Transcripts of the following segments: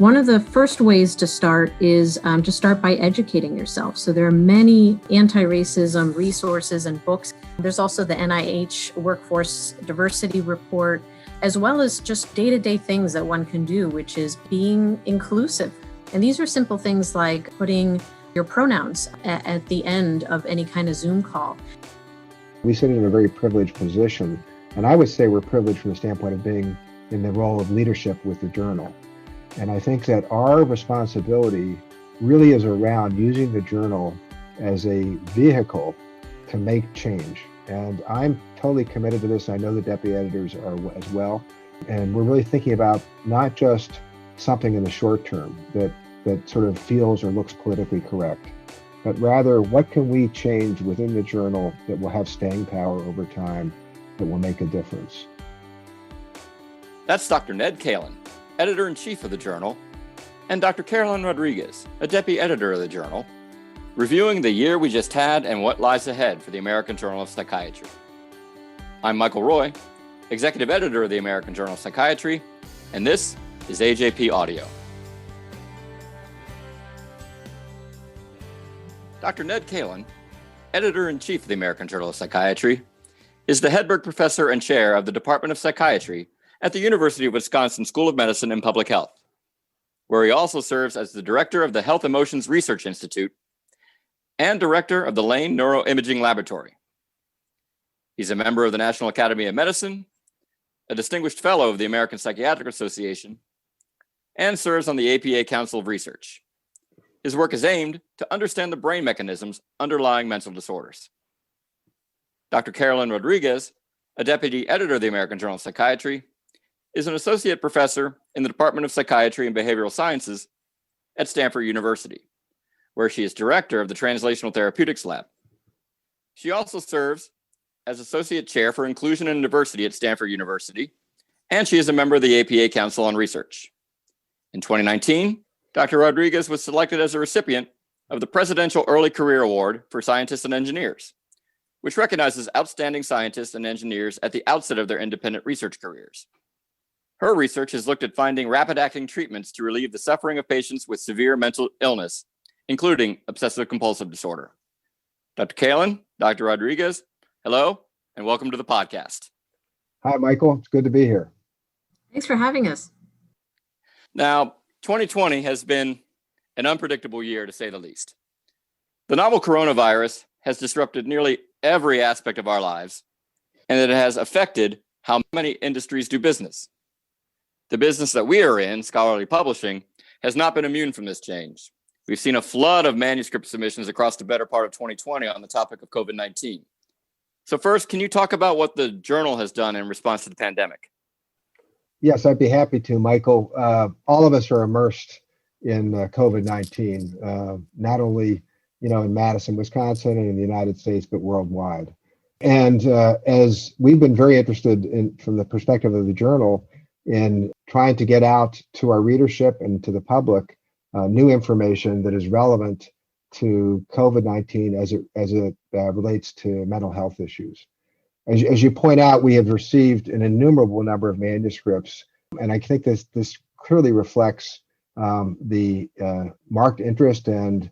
One of the first ways to start is to start by educating yourself. So there are many anti-racism resources and books. There's also the NIH Workforce Diversity Report, as well as just day-to-day things that one can do, which is being inclusive. And these are simple things like putting your pronouns at the end of any kind of Zoom call. We sit in a very privileged position, and I would say we're privileged from the standpoint of being in the role of leadership with the journal. And I think that our responsibility really is around using the journal as a vehicle to make change. And I'm totally committed to this. I know the deputy editors are as well. And we're really thinking about not just something in the short term that sort of feels or looks politically correct, but rather what can we change within the journal that will have staying power over time, that will make a difference. That's Dr. Ned Kalin, editor-in-chief of the journal, and Dr. Kalin Rodriguez, a deputy editor of the journal, reviewing the year we just had and what lies ahead for the American Journal of Psychiatry. I'm Michael Roy, executive editor of the American Journal of Psychiatry, and this is AJP Audio. Dr. Ned Kalin, editor-in-chief of the American Journal of Psychiatry, is the Hedberg Professor and Chair of the Department of Psychiatry at the University of Wisconsin School of Medicine and Public Health, where he also serves as the director of the Health Emotions Research Institute and director of the Lane Neuroimaging Laboratory. He's a member of the National Academy of Medicine, a distinguished fellow of the American Psychiatric Association, and serves on the APA Council of Research. His work is aimed to understand the brain mechanisms underlying mental disorders. Dr. Kalin Rodriguez, a deputy editor of the American Journal of Psychiatry, is an associate professor in the Department of Psychiatry and Behavioral Sciences at Stanford University, where she is director of the Translational Therapeutics Lab. She also serves as associate chair for inclusion and diversity at Stanford University, and she is a member of the APA Council on Research. In 2019, Dr. Rodriguez was selected as a recipient of the Presidential Early Career Award for Scientists and Engineers, which recognizes outstanding scientists and engineers at the outset of their independent research careers. Her research has looked at finding rapid-acting treatments to relieve the suffering of patients with severe mental illness, including obsessive-compulsive disorder. Dr. Kalin, Dr. Rodriguez, hello, and welcome to the podcast. Hi, Michael. It's good to be here. Thanks for having us. Now, 2020 has been an unpredictable year, to say the least. The novel coronavirus has disrupted nearly every aspect of our lives, and it has affected how many industries do business. The business that we are in, scholarly publishing, has not been immune from this change. We've seen a flood of manuscript submissions across the better part of 2020 on the topic of COVID-19. So first, can you talk about what the journal has done in response to the pandemic? Yes, I'd be happy to, Michael. All of us are immersed in COVID-19, not only in Madison, Wisconsin, and in the United States, but worldwide. And as we've been very interested in, from the perspective of the journal, in trying to get out to our readership and to the public new information that is relevant to COVID-19 as it relates to mental health issues. As you point out, we have received an innumerable number of manuscripts, and I think this clearly reflects the marked interest and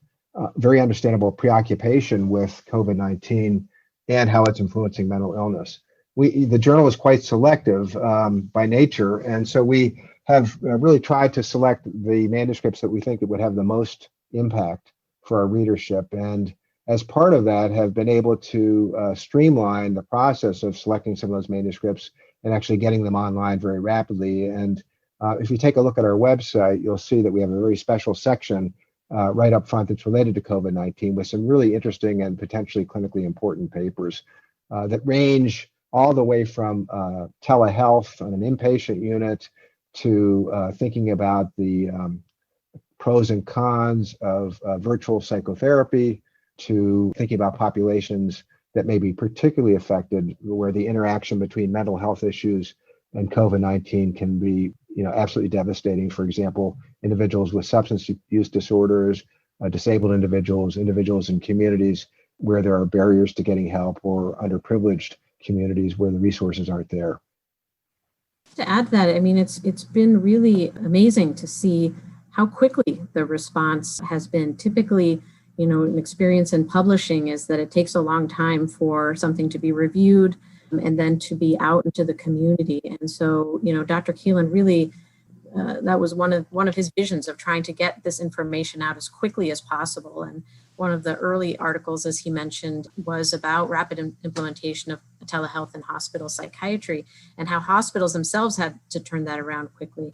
very understandable preoccupation with COVID-19 and how it's influencing mental illness. The journal is quite selective by nature, and so we have really tried to select the manuscripts that we think that would have the most impact for our readership. And as part of that, have been able to streamline the process of selecting some of those manuscripts and actually getting them online very rapidly. And if you take a look at our website, you'll see that we have a very special section right up front that's related to COVID-19 with some really interesting and potentially clinically important papers that range all the way from telehealth on an inpatient unit to thinking about the pros and cons of virtual psychotherapy, to thinking about populations that may be particularly affected, where the interaction between mental health issues and COVID-19 can be, absolutely devastating. For example, individuals with substance use disorders, disabled individuals in communities where there are barriers to getting help, or underprivileged communities where the resources aren't there. To add to that, it's been really amazing to see how quickly the response has been. Typically, an experience in publishing is that it takes a long time for something to be reviewed and then to be out into the community. And so, Dr. Kalin really, that was one of his visions of trying to get this information out as quickly as possible. And one of the early articles, as he mentioned, was about rapid implementation of telehealth in hospital psychiatry and how hospitals themselves had to turn that around quickly.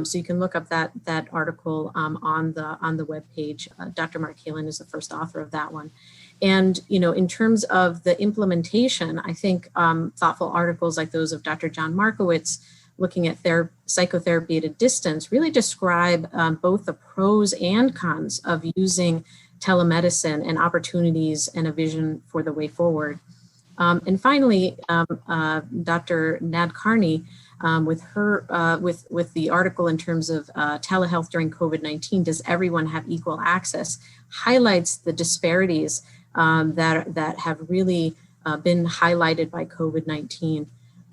So you can look up that article on the webpage. Dr. Mark Kalin is the first author of that one. And, in terms of the implementation, I think thoughtful articles like those of Dr. John Markowitz looking at psychotherapy at a distance really describe both the pros and cons of using telemedicine and opportunities and a vision for the way forward. And finally, Dr. Nad Carney, with the article in terms of telehealth during COVID-19, does everyone have equal access, highlights the disparities that have really been highlighted by COVID-19.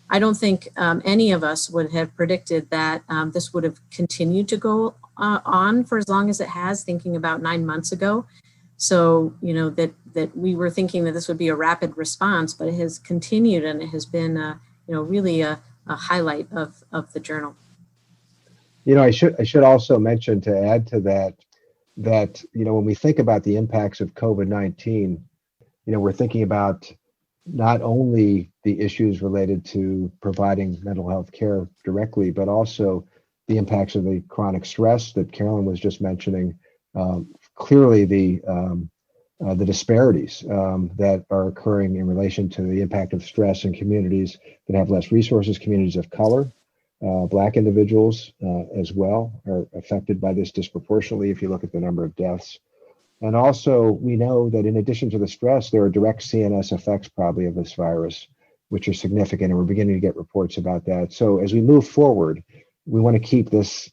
I don't think any of us would have predicted that this would have continued to go on for as long as it has, thinking about 9 months ago. So, that we were thinking that this would be a rapid response, but it has continued, and it has been, really a highlight of the journal. I should also mention, to add to that, when we think about the impacts of COVID-19, we're thinking about not only the issues related to providing mental health care directly, but also the impacts of the chronic stress that Kalin was just mentioning. Clearly, the disparities that are occurring in relation to the impact of stress in communities that have less resources, communities of color, Black individuals as well are affected by this disproportionately if you look at the number of deaths. And also, we know that in addition to the stress, there are direct CNS effects probably of this virus, which are significant, and we're beginning to get reports about that. So as we move forward, we want to keep this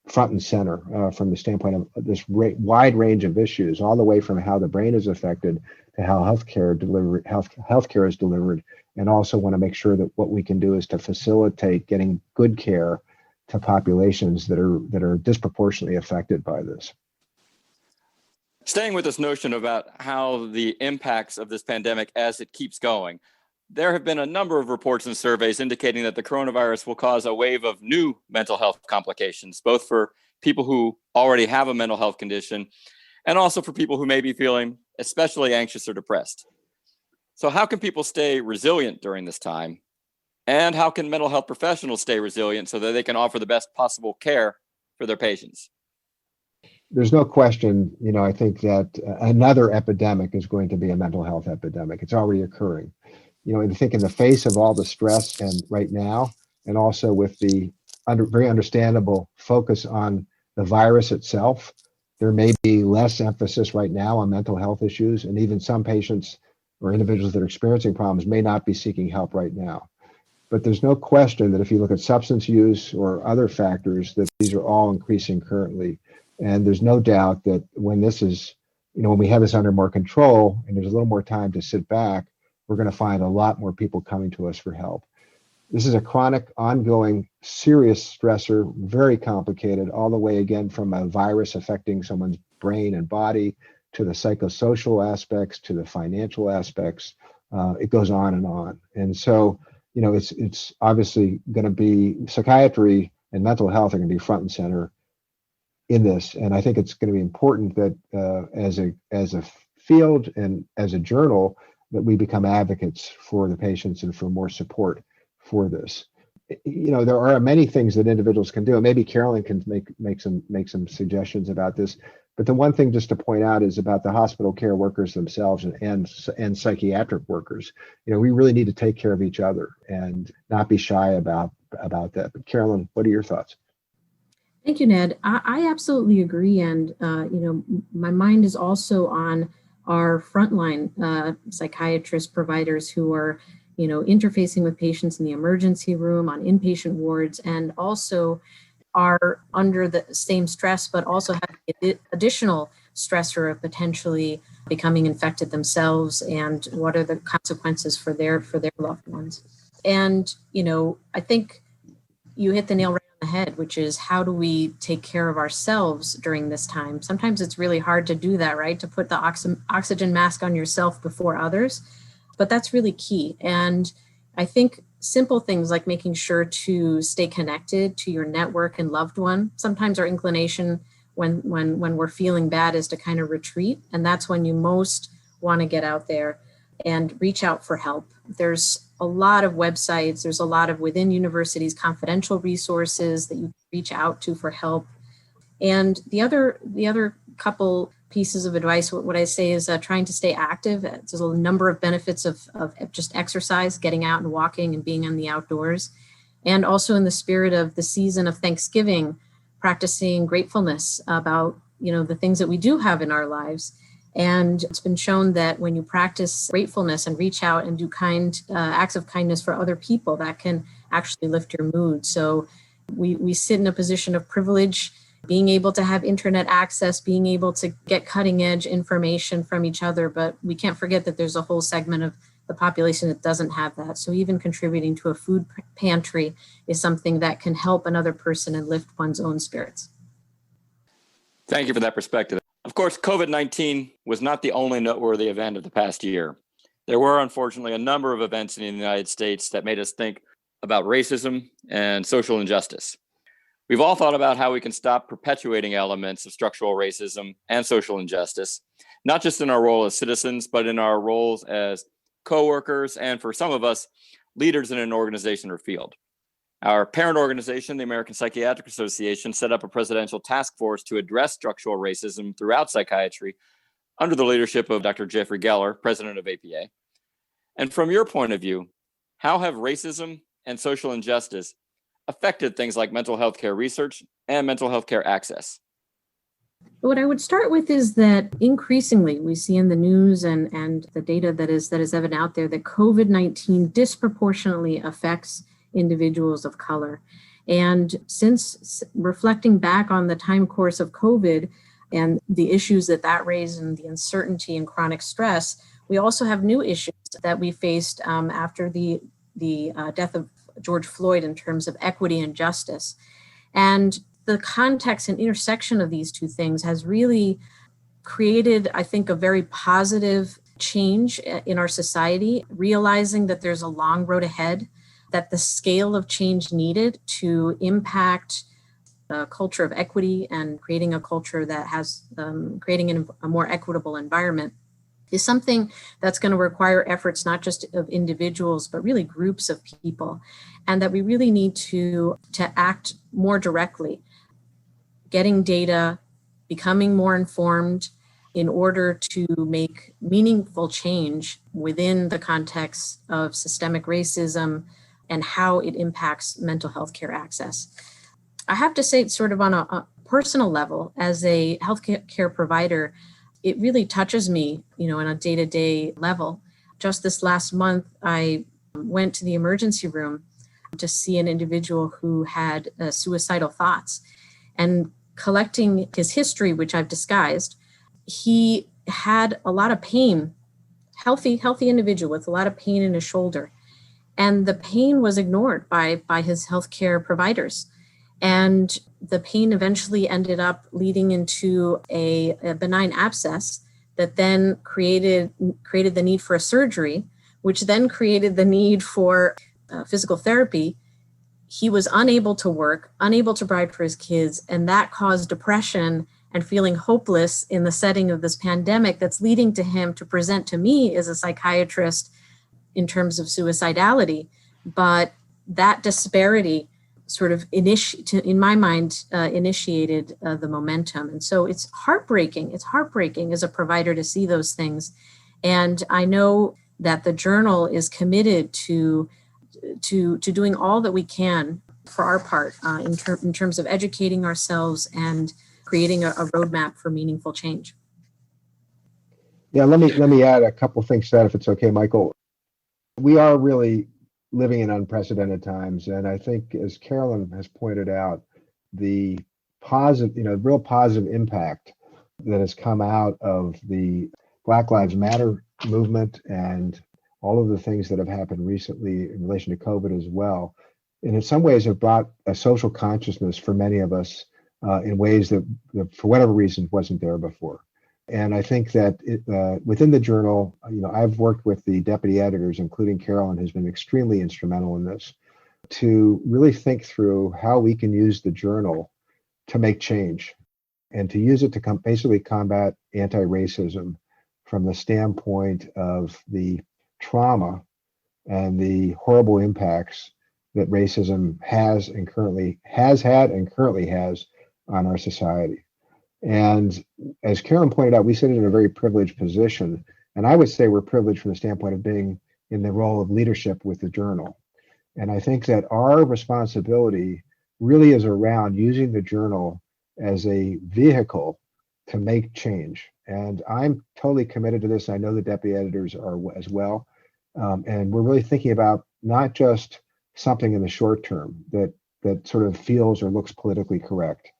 front and center from the standpoint of this wide range of issues, all the way from how the brain is affected to how healthcare is delivered, and also want to make sure that what we can do is to facilitate getting good care to populations that are disproportionately affected by this. Staying with this notion about how the impacts of this pandemic as it keeps going, there have been a number of reports and surveys indicating that the coronavirus will cause a wave of new mental health complications, both for people who already have a mental health condition and also for people who may be feeling especially anxious or depressed. So how can people stay resilient during this time? And how can mental health professionals stay resilient so that they can offer the best possible care for their patients? There's no question, I think that another epidemic is going to be a mental health epidemic. It's already occurring. I think in the face of all the stress and right now, and also with the very understandable focus on the virus itself, there may be less emphasis right now on mental health issues, and even some patients or individuals that are experiencing problems may not be seeking help right now. But there's no question that if you look at substance use or other factors, that these are all increasing currently. And there's no doubt that when this is, when we have this under more control and there's a little more time to sit back, we're going to find a lot more people coming to us for help. This is a chronic, ongoing, serious stressor, very complicated, all the way again from a virus affecting someone's brain and body to the psychosocial aspects, to the financial aspects. It goes on and on. And so, it's obviously going to be psychiatry and mental health are going to be front and center in this. And I think it's going to be important that as a field and as a journal, that we become advocates for the patients and for more support for this. There are many things that individuals can do, and maybe Kalin can make some suggestions about this. But the one thing just to point out is about the hospital care workers themselves and psychiatric workers. We really need to take care of each other and not be shy about that. But Kalin, what are your thoughts? Thank you, Ned. I absolutely agree. And, my mind is also on our frontline psychiatrist providers who are, interfacing with patients in the emergency room, on inpatient wards, and also are under the same stress, but also have the additional stressor of potentially becoming infected themselves, and what are the consequences for their loved ones. And, I think you hit the nail right on ahead, which is how do we take care of ourselves during this time? Sometimes it's really hard to do that, right? To put the oxygen mask on yourself before others, but that's really key. And I think simple things like making sure to stay connected to your network and loved one. Sometimes our inclination when we're feeling bad is to kind of retreat. And that's when you most want to get out there and reach out for help. There's a lot of websites, there's a lot of within universities confidential resources that you reach out to for help. And the other couple pieces of advice, what I say is trying to stay active. There's a number of benefits of just exercise, getting out and walking and being in the outdoors. And also in the spirit of the season of Thanksgiving, practicing gratefulness about, the things that we do have in our lives. And it's been shown that when you practice gratefulness and reach out and do acts of kindness for other people, that can actually lift your mood. So we sit in a position of privilege, being able to have internet access, being able to get cutting edge information from each other. But we can't forget that there's a whole segment of the population that doesn't have that. So even contributing to a food pantry is something that can help another person and lift one's own spirits. Thank you for that perspective. Of course, COVID-19 was not the only noteworthy event of the past year. There were, unfortunately, a number of events in the United States that made us think about racism and social injustice. We've all thought about how we can stop perpetuating elements of structural racism and social injustice, not just in our role as citizens, but in our roles as coworkers, and for some of us, leaders in an organization or field. Our parent organization, the American Psychiatric Association, set up a presidential task force to address structural racism throughout psychiatry under the leadership of Dr. Jeffrey Geller, president of APA. And from your point of view, how have racism and social injustice affected things like mental health care research and mental health care access? What I would start with is that increasingly we see in the news and the data that is evident out there that COVID-19 disproportionately affects individuals of color. And since reflecting back on the time course of COVID and the issues that raised and the uncertainty and chronic stress, we also have new issues that we faced after the death of George Floyd in terms of equity and justice. And the context and intersection of these two things has really created, I think, a very positive change in our society, realizing that there's a long road ahead, that the scale of change needed to impact a culture of equity and creating a culture that has creating a more equitable environment is something that's going to require efforts not just of individuals, but really groups of people, and that we really need to act more directly, getting data, becoming more informed in order to make meaningful change within the context of systemic racism and how it impacts mental health care access. I have to say, sort of on a personal level, as a healthcare provider, it really touches me, on a day-to-day level. Just this last month, I went to the emergency room to see an individual who had suicidal thoughts. And collecting his history, which I've disguised, he had a lot of pain, healthy individual with a lot of pain in his shoulder. And the pain was ignored by his healthcare providers. And the pain eventually ended up leading into a benign abscess that then created the need for a surgery, which then created the need for physical therapy. He was unable to work, unable to provide for his kids, and that caused depression and feeling hopeless in the setting of this pandemic that's leading to him to present to me as a psychiatrist in terms of suicidality. But that disparity sort of, in my mind, initiated the momentum. And so it's heartbreaking. It's heartbreaking as a provider to see those things. And I know that the journal is committed to doing all that we can for our part in terms of educating ourselves and creating a roadmap for meaningful change. Yeah, let me add a couple things to that, if it's okay, Michael. We are really living in unprecedented times, and I think, as Carolyn has pointed out, the real positive impact that has come out of the Black Lives Matter movement and all of the things that have happened recently in relation to COVID as well in some ways have brought a social consciousness for many of us in ways that for whatever reason wasn't there before. And I think that within the journal, I've worked with the deputy editors, including Kalin, who's been extremely instrumental in this, to really think through how we can use the journal to make change and to use it to basically combat anti-racism from the standpoint of the trauma and the horrible impacts that racism has and currently has had and currently has on our society. And as Kalin pointed out, we sit in a very privileged position. And I would say we're privileged from the standpoint of being in the role of leadership with the journal. And I think that our responsibility really is around using the journal as a vehicle to make change. And I'm totally committed to this. I know the deputy editors are as well. And we're really thinking about not just something in the short term that sort of feels or looks politically correct,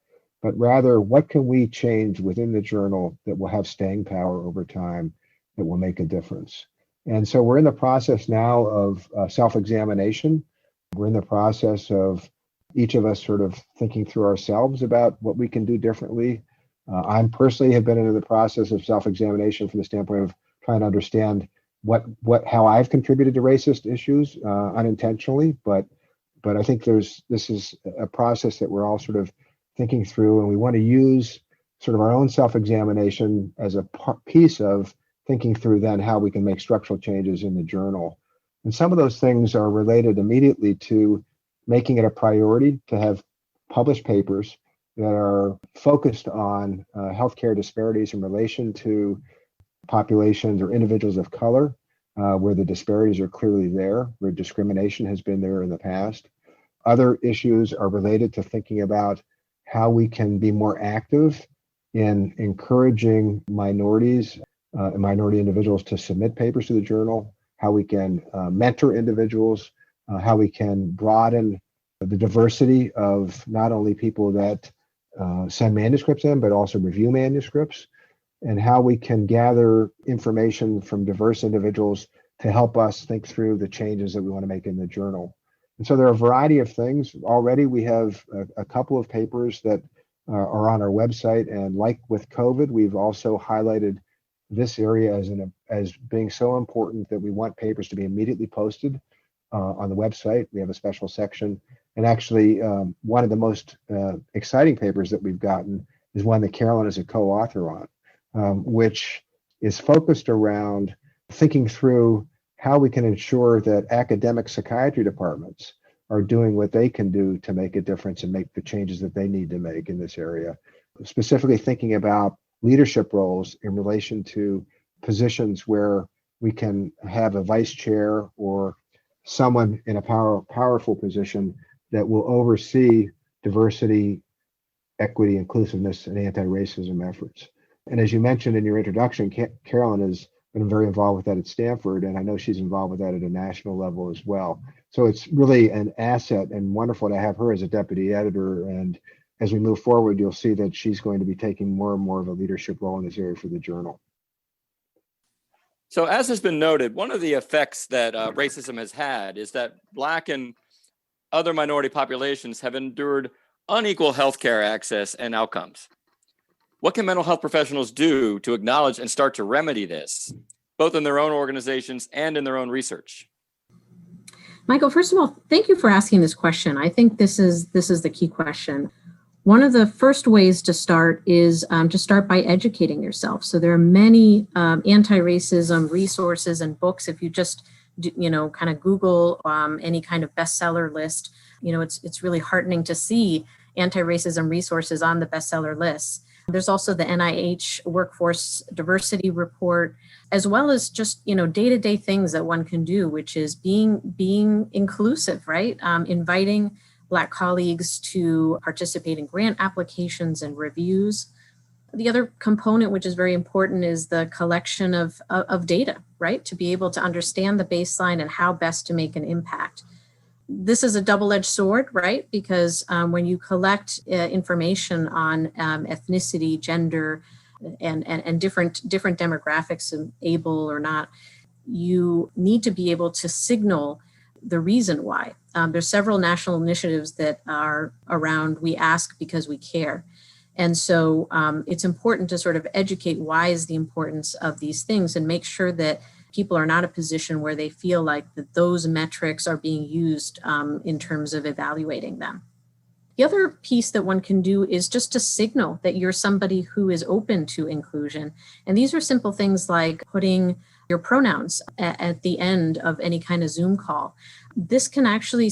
but rather what can we change within the journal that will have staying power over time, that will make a difference. And so we're in the process now of self-examination. We're in the process of each of us sort of thinking through ourselves about what we can do differently. I personally have been in the process of self-examination from the standpoint of trying to understand how I've contributed to racist issues unintentionally, but I think this is a process that we're all sort of thinking through, and we want to use sort of our own self-examination as a piece of thinking through then how we can make structural changes in the journal. And some of those things are related immediately to making it a priority to have published papers that are focused on healthcare disparities in relation to populations or individuals of color, where the disparities are clearly there, where discrimination has been there in the past. Other issues are related to thinking about how we can be more active in encouraging minorities and minority individuals to submit papers to the journal, how we can mentor individuals, how we can broaden the diversity of not only people that send manuscripts in, but also review manuscripts, and how we can gather information from diverse individuals to help us think through the changes that we want to make in the journal. And so there are a variety of things. Already we have a couple of papers that are on our website, and like with COVID, we've also highlighted this area as being so important that we want papers to be immediately posted on the website. We have a special section. And actually, one of the most exciting papers that we've gotten is one that Kalin is a co-author on, which is focused around thinking through how we can ensure that academic psychiatry departments are doing what they can do to make a difference and make the changes that they need to make in this area. Specifically thinking about leadership roles in relation to positions where we can have a vice chair or someone in a powerful position that will oversee diversity, equity, inclusiveness, and anti-racism efforts. And as you mentioned in your introduction, Kalin has been very involved with that at Stanford, and I know she's involved with that at a national level as well. So it's really an asset and wonderful to have her as a deputy editor. And as we move forward, you'll see that she's going to be taking more and more of a leadership role in this area for the journal. So as has been noted, one of the effects that racism has had is that Black and other minority populations have endured unequal healthcare access and outcomes. What can mental health professionals do to acknowledge and start to remedy this, both in their own organizations and in their own research? Michael, first of all, thank you for asking this question. I think this is the key question. One of the first ways to start is to start by educating yourself. So there are many anti-racism resources and books. If you just kind of Google any kind of bestseller list, it's really heartening to see anti-racism resources on the bestseller lists. There's also the NIH Workforce Diversity Report, as well as just, day-to-day things that one can do, which is being inclusive, right? Inviting Black colleagues to participate in grant applications and reviews. The other component, which is very important, is the collection of data, right? To be able to understand the baseline and how best to make an impact. This is a double-edged sword, right? Because when you collect information on ethnicity, gender, and different demographics, able or not, you need to be able to signal the reason why. There's several national initiatives that are around we ask because we care. And so it's important to sort of educate why is the importance of these things and make sure that people are not in a position where they feel like that those metrics are being used in terms of evaluating them. The other piece that one can do is just to signal that you're somebody who is open to inclusion. And these are simple things like putting your pronouns at the end of any kind of Zoom call. This can actually,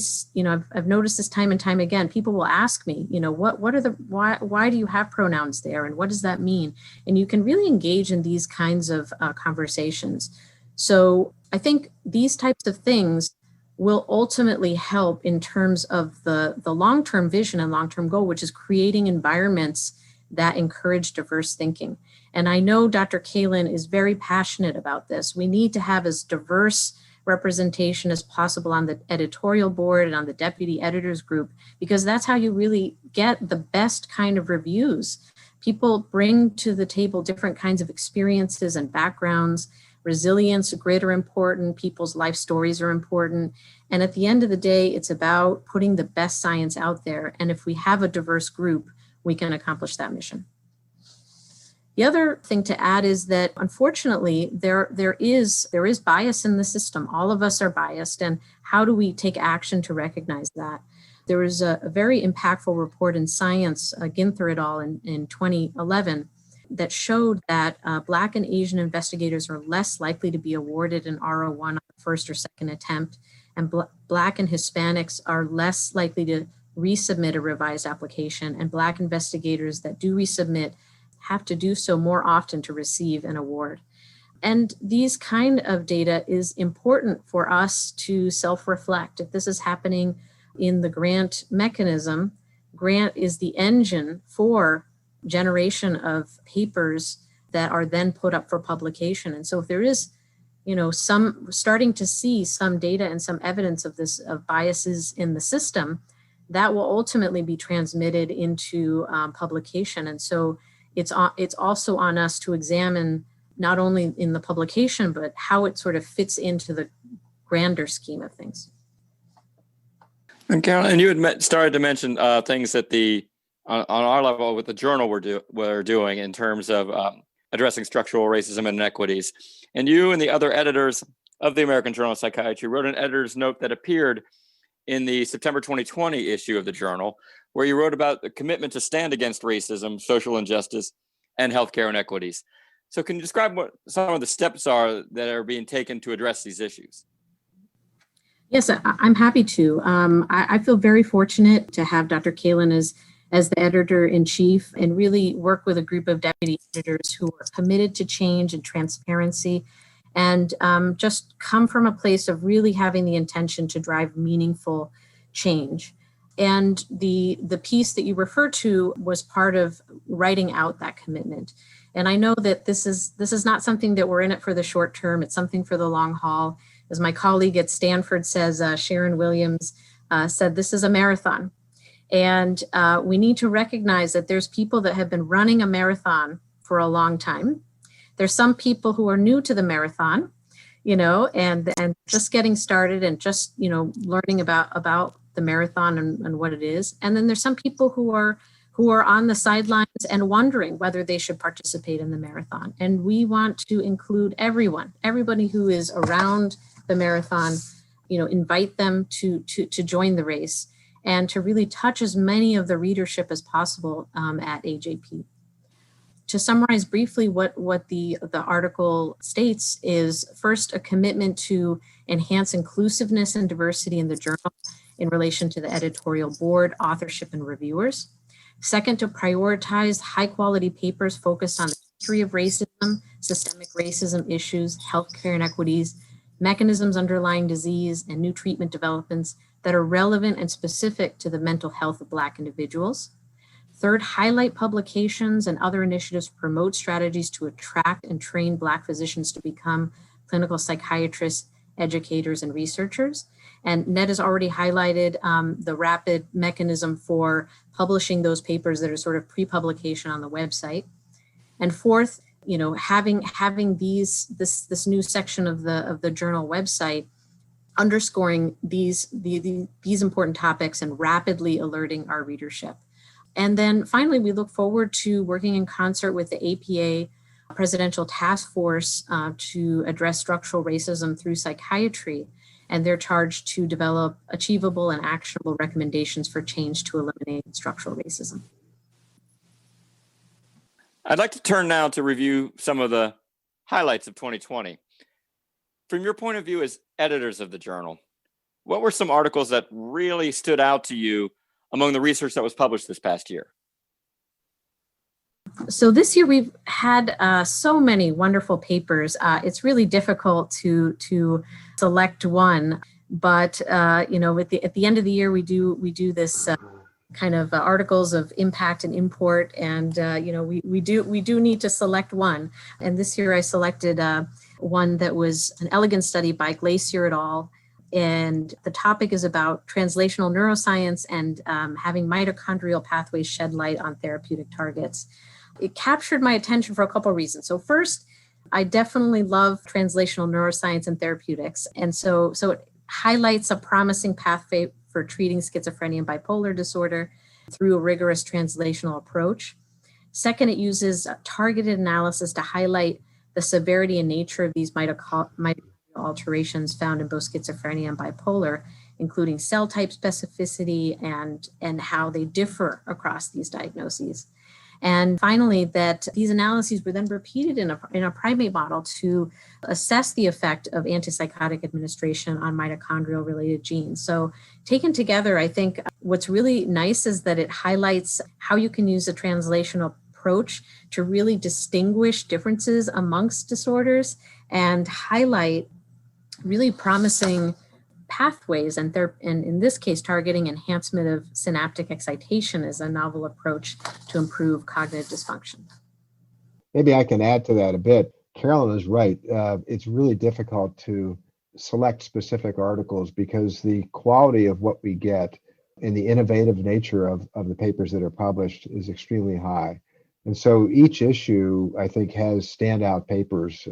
I've noticed this time and time again. People will ask me, why do you have pronouns there? And what does that mean? And you can really engage in these kinds of conversations. So I think these types of things will ultimately help in terms of the long-term vision and long-term goal, which is creating environments that encourage diverse thinking. And I know Dr. Kalin is very passionate about this. We need to have as diverse representation as possible on the editorial board and on the deputy editors group, because that's how you really get the best kind of reviews. People bring to the table different kinds of experiences and backgrounds. Resilience, grit are important. People's life stories are important. And at the end of the day, it's about putting the best science out there. And if we have a diverse group, we can accomplish that mission. The other thing to add is that, unfortunately, there is bias in the system. All of us are biased. And how do we take action to recognize that? There was a very impactful report in Science, Ginther et al. in 2011, that showed that Black and Asian investigators are less likely to be awarded an R01 on the first or second attempt, and Black and Hispanics are less likely to resubmit a revised application, and Black investigators that do resubmit have to do so more often to receive an award. And these kind of data is important for us to self-reflect. If this is happening in the grant mechanism, grant is the engine for generation of papers that are then put up for publication. And so if there is, starting to see some data and some evidence of this, of biases in the system, that will ultimately be transmitted into publication. And so it's also on us to examine not only in the publication, but how it sort of fits into the grander scheme of things. And Kalin, you had started to mention things that on our level with the journal we're doing in terms of addressing structural racism and inequities. And you and the other editors of the American Journal of Psychiatry wrote an editor's note that appeared in the September 2020 issue of the journal, where you wrote about the commitment to stand against racism, social injustice, and healthcare inequities. So can you describe what some of the steps are that are being taken to address these issues? Yes, I'm happy to. I feel very fortunate to have Dr. Kalin as the editor-in-chief and really work with a group of deputy editors who are committed to change and transparency and just come from a place of really having the intention to drive meaningful change. And the piece that you refer to was part of writing out that commitment. And I know that this is not something that we're in it for the short term. It's something for the long haul. As my colleague at Stanford says, Sharon Williams said, this is a marathon. And we need to recognize that there's people that have been running a marathon for a long time. There's some people who are new to the marathon, and just getting started and just, learning about the marathon and what it is. And then there's some people who are on the sidelines and wondering whether they should participate in the marathon. And we want to include everybody who is around the marathon, invite them to join the race and to really touch as many of the readership as possible at AJP. To summarize briefly what the article states is, first, a commitment to enhance inclusiveness and diversity in the journal in relation to the editorial board, authorship, and reviewers. Second, to prioritize high-quality papers focused on the history of racism, systemic racism issues, healthcare inequities, mechanisms underlying disease, and new treatment developments that are relevant and specific to the mental health of Black individuals. Third, highlight publications and other initiatives to promote strategies to attract and train Black physicians to become clinical psychiatrists, educators, and researchers. And Ned has already highlighted the rapid mechanism for publishing those papers that are sort of pre-publication on the website. And fourth, having this new section of the journal website underscoring these important topics and rapidly alerting our readership. And then finally, we look forward to working in concert with the APA Presidential Task Force to address structural racism through psychiatry. And they're charged to develop achievable and actionable recommendations for change to eliminate structural racism. I'd like to turn now to review some of the highlights of 2020. From your point of view as editors of the journal, what were some articles that really stood out to you among the research that was published this past year? So this year we've had so many wonderful papers. It's really difficult to select one, but at the end of the year we do this kind of articles of impact and import, and we do need to select one. And this year I selected one that was an elegant study by Glacier et al. And the topic is about translational neuroscience and having mitochondrial pathways shed light on therapeutic targets. It captured my attention for a couple of reasons. So first, I definitely love translational neuroscience and therapeutics. And so it highlights a promising pathway for treating schizophrenia and bipolar disorder through a rigorous translational approach. Second, it uses targeted analysis to highlight the severity and nature of these mitochondrial alterations found in both schizophrenia and bipolar, including cell type specificity and how they differ across these diagnoses. And finally, that these analyses were then repeated in a primate model to assess the effect of antipsychotic administration on mitochondrial-related genes. So taken together, I think what's really nice is that it highlights how you can use a translational approach to really distinguish differences amongst disorders and highlight really promising pathways, and in this case, targeting enhancement of synaptic excitation is a novel approach to improve cognitive dysfunction. Maybe I can add to that a bit. Carolyn is right. It's really difficult to select specific articles because the quality of what we get and the innovative nature of the papers that are published is extremely high. And so each issue, I think, has standout papers.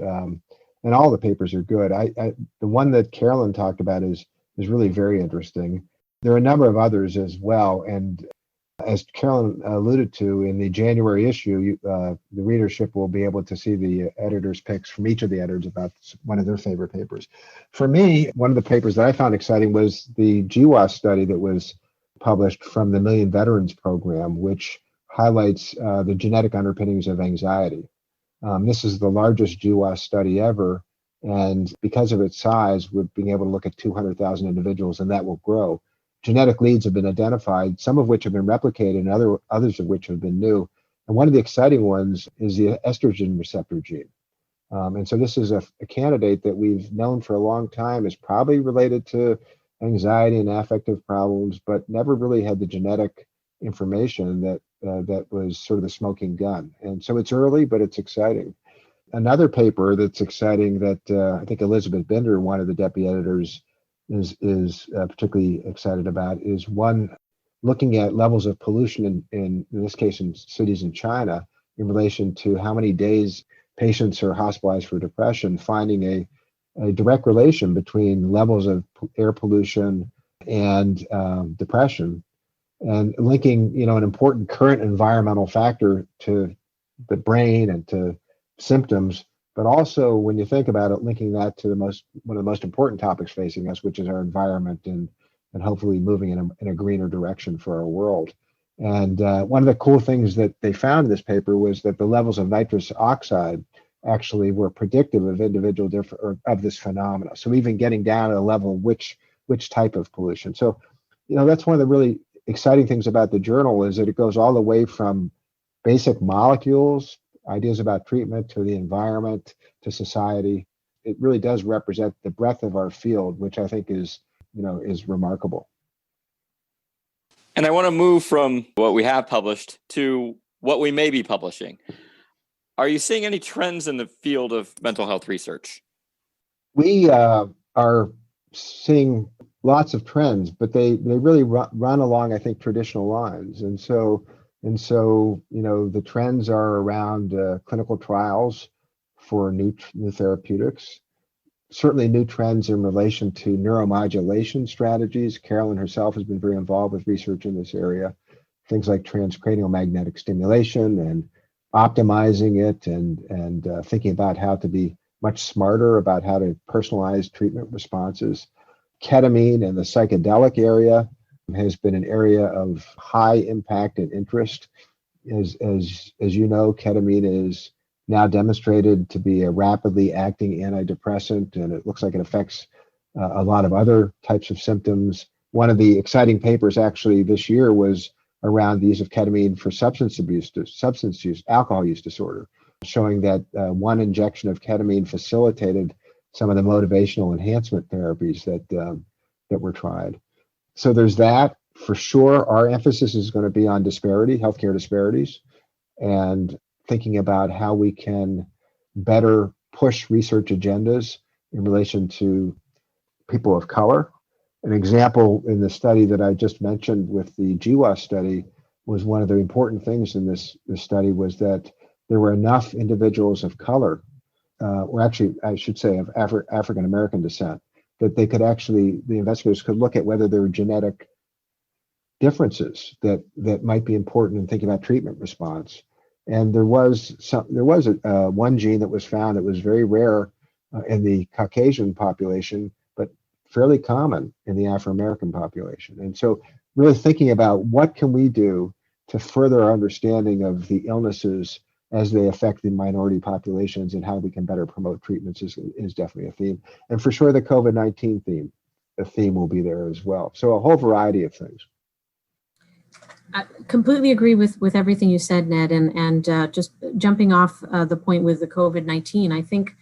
And all the papers are good. The one that Carolyn talked about is really very interesting. There are a number of others as well. And as Carolyn alluded to, in the January issue, the readership will be able to see the editor's picks from each of the editors about one of their favorite papers. For me, one of the papers that I found exciting was the GWAS study that was published from the Million Veterans Program, which highlights the genetic underpinnings of anxiety. This is the largest GWAS study ever, and because of its size, we're being able to look at 200,000 individuals, and that will grow. Genetic leads have been identified, some of which have been replicated, and others of which have been new. And one of the exciting ones is the estrogen receptor gene. And so this is a candidate that we've known for a long time is probably related to anxiety and affective problems, but never really had the genetic information that was sort of the smoking gun. And so it's early, but it's exciting. Another paper that's exciting that I think Elizabeth Binder, one of the deputy editors, is particularly excited about is one looking at levels of pollution in this case in cities in China in relation to how many days patients are hospitalized for depression, finding a direct relation between levels of air pollution and depression, and linking, an important current environmental factor to the brain and to symptoms, but also when you think about it, linking that to one of the most important topics facing us, which is our environment and hopefully moving in a greener direction for our world. And one of the cool things that they found in this paper was that the levels of nitrous oxide actually were predictive of of this phenomena. So even getting down to the level of which type of pollution. So, that's one of the really exciting things about the journal is that it goes all the way from basic molecules, ideas about treatment, to the environment, to society. It really does represent the breadth of our field, which I think is remarkable. And I want to move from what we have published to what we may be publishing. Are you seeing any trends in the field of mental health research? We are seeing lots of trends, but they really run along, I think, traditional lines. And so, the trends are around clinical trials for new therapeutics, certainly new trends in relation to neuromodulation strategies. Kalin herself has been very involved with research in this area, things like transcranial magnetic stimulation and optimizing it and thinking about how to be much smarter about how to personalize treatment responses. Ketamine and the psychedelic area has been an area of high impact and interest. As you know, ketamine is now demonstrated to be a rapidly acting antidepressant, and it looks like it affects a lot of other types of symptoms. One of the exciting papers actually this year was around the use of ketamine for substance use, alcohol use disorder, showing that one injection of ketamine facilitated some of the motivational enhancement therapies that were tried. So there's that. For sure, our emphasis is going to be on healthcare disparities, and thinking about how we can better push research agendas in relation to people of color. An example in the study that I just mentioned with the GWAS study was one of the important things in this study was that there were enough individuals of color, or actually I should say of African American descent, that they could the investigators could look at whether there were genetic differences that might be important in thinking about treatment response. And there was one gene that was found that was very rare in the Caucasian population, but fairly common in the Afro-American population. And so really thinking about what can we do to further our understanding of the illnesses as they affect the minority populations and how we can better promote treatments is definitely a theme. And for sure, the COVID-19 theme will be there as well. So a whole variety of things. I completely agree with everything you said, Ned, and just jumping off the point with the COVID-19, I think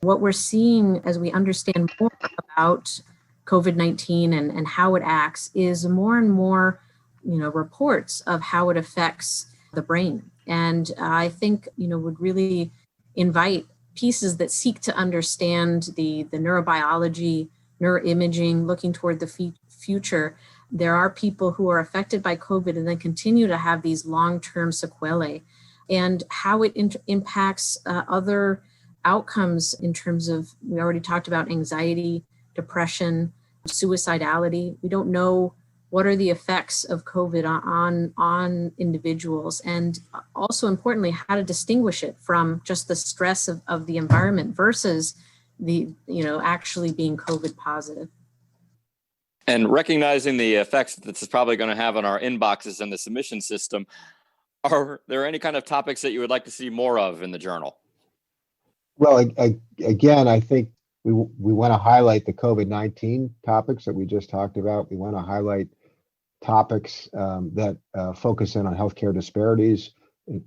what we're seeing as we understand more about COVID-19 and how it acts is more and more, reports of how it affects the brain. And I think, would really invite pieces that seek to understand the neurobiology, neuroimaging, looking toward the future. There are people who are affected by COVID and then continue to have these long-term sequelae, and how it impacts other outcomes in terms of, we already talked about anxiety, depression, suicidality. We don't know what are the effects of COVID on individuals, and also importantly, how to distinguish it from just the stress of the environment versus actually being COVID positive. And recognizing the effects that this is probably going to have on our inboxes and the submission system, are there any kind of topics that you would like to see more of in the journal? Well, again, I think we want to highlight the COVID-19 topics that we just talked about. We want to highlight topics that focus in on healthcare disparities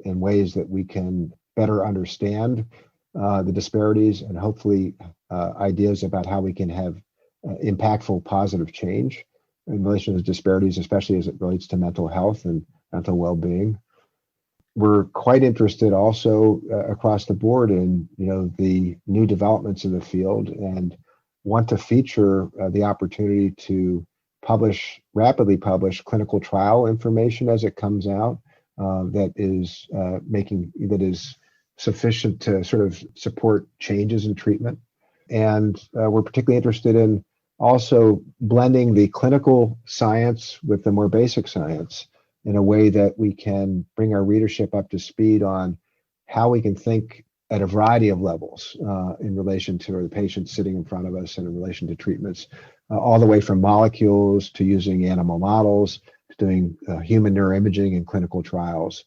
in ways that we can better understand the disparities, and hopefully ideas about how we can have impactful positive change in relation to disparities, especially as it relates to mental health and mental well-being. We're quite interested also across the board in the new developments in the field, and want to feature the opportunity to rapidly publish clinical trial information as it comes out that is sufficient to sort of support changes in treatment. And we're particularly interested in also blending the clinical science with the more basic science in a way that we can bring our readership up to speed on how we can think at a variety of levels in relation to the patients sitting in front of us and in relation to treatments, all the way from molecules to using animal models to doing human neuroimaging and clinical trials.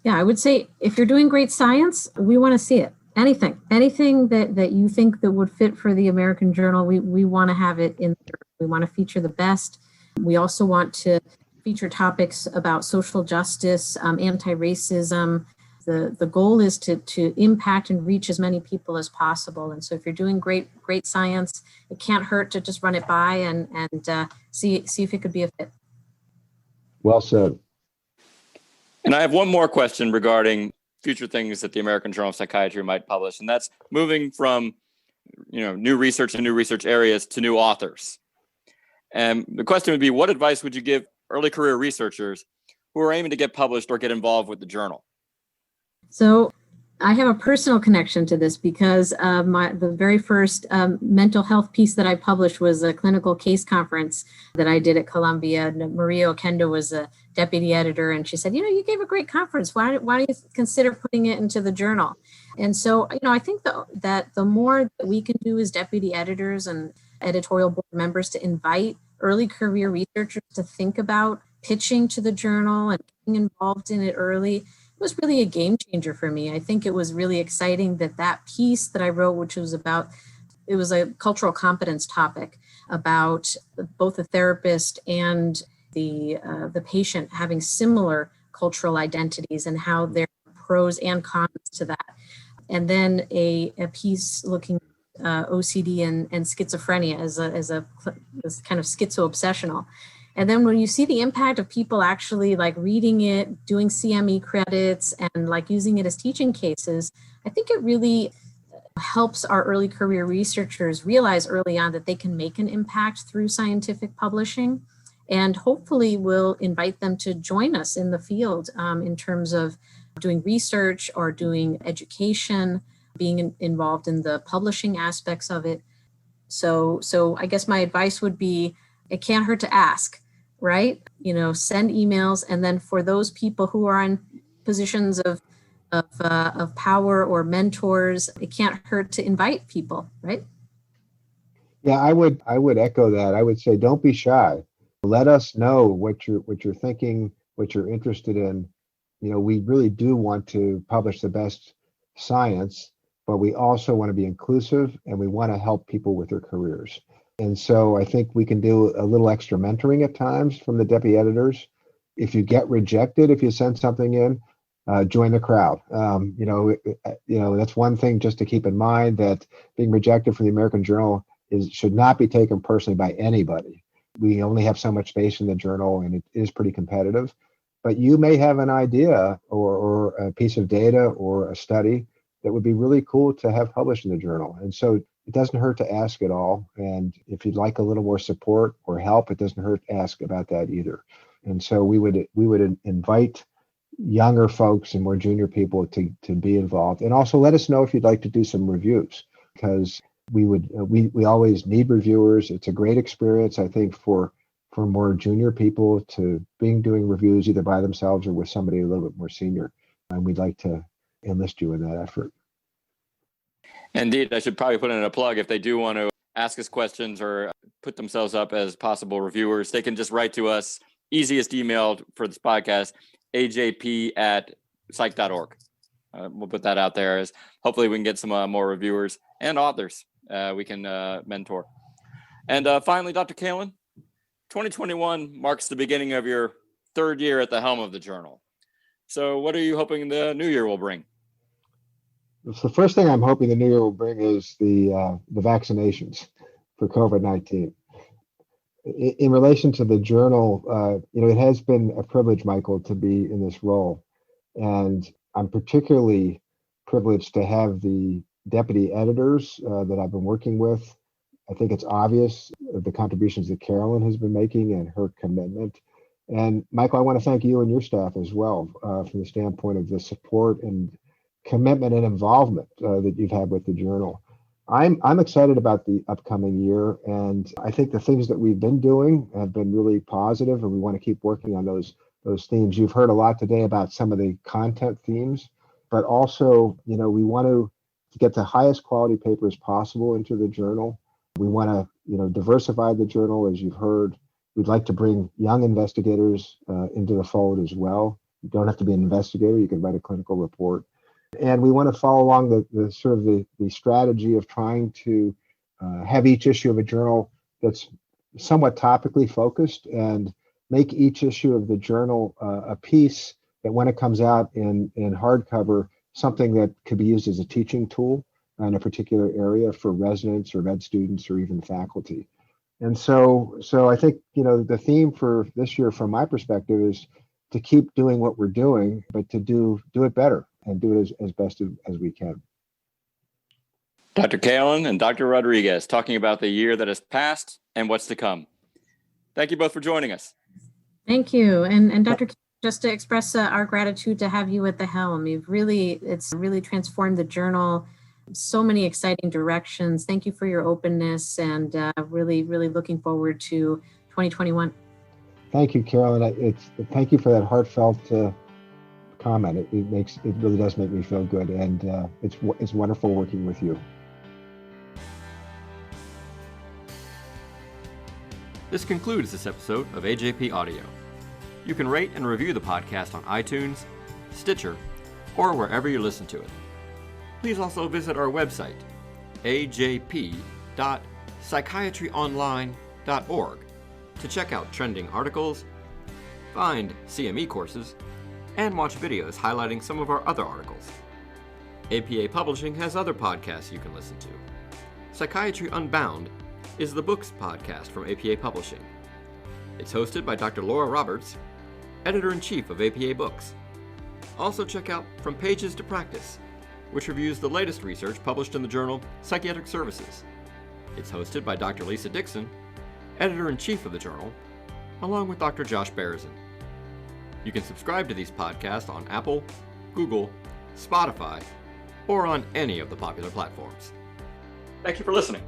Yeah, I would say if you're doing great science, we want to see it. Anything that you think that would fit for the American Journal, we want to have it in there. We want to feature the best. We also want to feature topics about social justice, anti-racism. The goal is to impact and reach as many people as possible. And so if you're doing great science, it can't hurt to just run it by and see if it could be a fit. Well said. And I have one more question regarding future things that the American Journal of Psychiatry might publish, and that's moving from new research and new research areas to new authors. And the question would be, what advice would you give early career researchers who are aiming to get published or get involved with the journal? So I have a personal connection to this because the very first mental health piece that I published was a clinical case conference that I did at Columbia. Maria Okendo was a deputy editor, and she said, you gave a great conference. Why don't you consider putting it into the journal? And so, I think that the more that we can do as deputy editors and editorial board members to invite early career researchers to think about pitching to the journal and getting involved in it early, was really a game changer for me. I think it was really exciting that piece that I wrote, which was it was a cultural competence topic about both the therapist and the patient having similar cultural identities and how there are pros and cons to that. And then a piece looking OCD and schizophrenia as kind of schizo-obsessional. And then when you see the impact of people actually like reading it, doing CME credits, and like using it as teaching cases, I think it really helps our early career researchers realize early on that they can make an impact through scientific publishing, and hopefully will invite them to join us in the field in terms of doing research or doing education, being involved in the publishing aspects of it. So I guess my advice would be, it can't hurt to ask, right? Send emails. And then for those people who are in positions of power or mentors, it can't hurt to invite people, right? Yeah, I would echo that. I would say, don't be shy. Let us know what you're thinking, what you're interested in. We really do want to publish the best science, but we also want to be inclusive, and we want to help people with their careers. And so I think we can do a little extra mentoring at times from the deputy editors. If you get rejected, if you send something in, join the crowd. That's one thing just to keep in mind, that being rejected from the American Journal should not be taken personally by anybody. We only have so much space in the journal, and it is pretty competitive. But you may have an idea or a piece of data or a study that would be really cool to have published in the journal. And so it doesn't hurt to ask at all. And if you'd like a little more support or help, it doesn't hurt to ask about that either. And so we would invite younger folks and more junior people to be involved. And also let us know if you'd like to do some reviews, because we always need reviewers. It's a great experience, I think, for more junior people to doing reviews either by themselves or with somebody a little bit more senior. And we'd like to enlist you in that effort. Indeed, I should probably put in a plug. If they do want to ask us questions or put themselves up as possible reviewers, they can just write to us. Easiest email for this podcast, ajp@psych.org. We'll put that out there, as hopefully we can get some more reviewers and authors we can mentor. And finally, Dr. Kalin, 2021 marks the beginning of your third year at the helm of the journal. So what are you hoping the new year will bring? So the first thing I'm hoping the new year will bring is the vaccinations for COVID-19. In relation to the journal, it has been a privilege, Michael, to be in this role. And I'm particularly privileged to have the deputy editors that I've been working with. I think it's obvious the contributions that Kalin has been making and her commitment. And Michael, I want to thank you and your staff as well from the standpoint of the support and commitment and involvement that you've had with the journal. I'm excited about the upcoming year, and I think the things that we've been doing have been really positive, and we want to keep working on those themes. You've heard a lot today about some of the content themes, but also, we want to get the highest quality papers possible into the journal. We want to, diversify the journal, as you've heard. We'd like to bring young investigators into the fold as well. You don't have to be an investigator; you can write a clinical report. And we want to follow along the sort of the strategy of trying to have each issue of a journal that's somewhat topically focused, and make each issue of the journal a piece that, when it comes out in hardcover, something that could be used as a teaching tool in a particular area for residents or med students or even faculty. And so I think, the theme for this year, from my perspective, is to keep doing what we're doing, but to do it better and do it as best as we can. Dr. Kalin and Dr. Rodriguez talking about the year that has passed and what's to come. Thank you both for joining us. Thank you. And Dr. just to express our gratitude to have you at the helm. It's really transformed the journal. So many exciting directions. Thank you for your openness, and really, really looking forward to 2021. Thank you, Carolyn. Thank you for that heartfelt comment. It really does make me feel good, and it's wonderful working with you. This concludes this episode of AJP Audio. You can rate and review the podcast on iTunes, Stitcher, or wherever you listen to it. Please also visit our website, ajp.psychiatryonline.org, to check out trending articles, find CME courses, and watch videos highlighting some of our other articles. APA Publishing has other podcasts you can listen to. Psychiatry Unbound is the books podcast from APA Publishing. It's hosted by Dr. Laura Roberts, editor-in-chief of APA Books. Also check out From Pages to Practice, which reviews the latest research published in the journal Psychiatric Services. It's hosted by Dr. Lisa Dixon, editor-in-chief of the journal, along with Dr. Josh Beresin. You can subscribe to these podcasts on Apple, Google, Spotify, or on any of the popular platforms. Thank you for listening.